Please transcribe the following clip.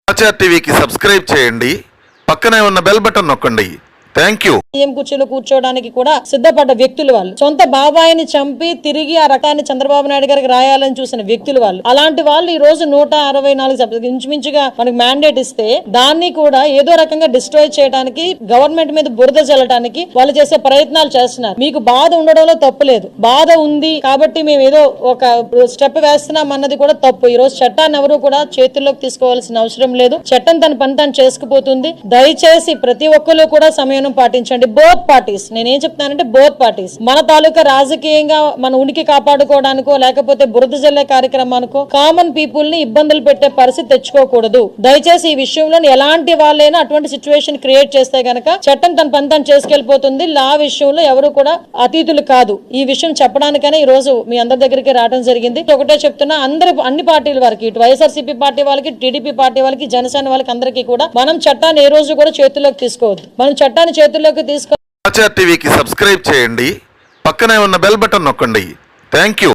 సమాచార్ టీవీకి సబ్స్క్రైబ్ చేయండి, పక్కనే ఉన్న బెల్ బటన్ నొక్కండి. Thank you. సీఎం కుర్చీలో కూర్చోడానికి కూడా సిద్ధపడ్డ వ్యక్తులు వాళ్ళు. సొంత బాబాయిని చంపి తిరిగి ఆ రకాన్ని చంద్రబాబు నాయుడు గారికి రాయాలని చూసిన వ్యక్తులు వాళ్ళు. అలాంటి వాళ్ళు ఈ రోజు 164 ఇంచుమించుగా మనకు మ్యాండేట్ ఇస్తే దాన్ని కూడా ఏదో రకంగా డిస్ట్రాయ్ చేయడానికి, గవర్నమెంట్ మీద బురద చల్లడానికి వాళ్ళు చేసే ప్రయత్నాలు చేస్తున్నారు. మీకు బాధ ఉండడంలో తప్పు లేదు. బాధ ఉంది కాబట్టి మేము ఏదో ఒక స్టెప్ వేస్తున్నాం అన్నది కూడా తప్పు. ఈ రోజు చట్టాన్ని ఎవరు కూడా చేతుల్లోకి తీసుకోవాల్సిన అవసరం లేదు. చట్టం తన పని తాను చేసుకుపోతుంది. దయచేసి ప్రతి ఒక్కరు కూడా సమయం పాటించండి. బోత్ పార్టీస్, నేనేం చెప్తానంటే బోత్ పార్టీస్ మన తాలూకా రాజకీయంగా మన ఉనికి కాపాడుకోవడానికో లేకపోతే బురద జల్లే కార్యక్రమానికో కామన్ పీపుల్ ని ఇబ్బందులు పెట్టే పరిస్థితి తెచ్చుకోకూడదు. దయచేసి ఈ విషయంలో ఎలాంటి వాళ్ళైనా అటువంటి సిచ్యువేషన్ క్రియేట్ చేస్తే గనక చట్టం తన పని తాను చేసుకెళ్లిపోతుంది. లా విషయంలో ఎవరు కూడా అతీతులు కాదు. ఈ విషయం చెప్పడానికనే ఈ రోజు మీ అందరి దగ్గరికి రావడం జరిగింది. ఒకటే చెప్తున్నా, అన్ని పార్టీల వారికి, ఇటు వైఎస్ఆర్సీపీ పార్టీ వాళ్ళకి, టీడీపీ పార్టీ వాళ్ళకి, జనసేన వాళ్ళకి అందరికీ కూడా మనం చట్టాన్ని ఏ రోజు కూడా చేతుల్లోకి తీసుకోవద్దు. మనం చట్టాన్ని చేతుల్లోకి తీసుకో. సమాచార్ టీవీకి సబ్స్క్రైబ్ చేయండి, పక్కనే ఉన్న బెల్ బటన్ నొక్కండి. Thank you.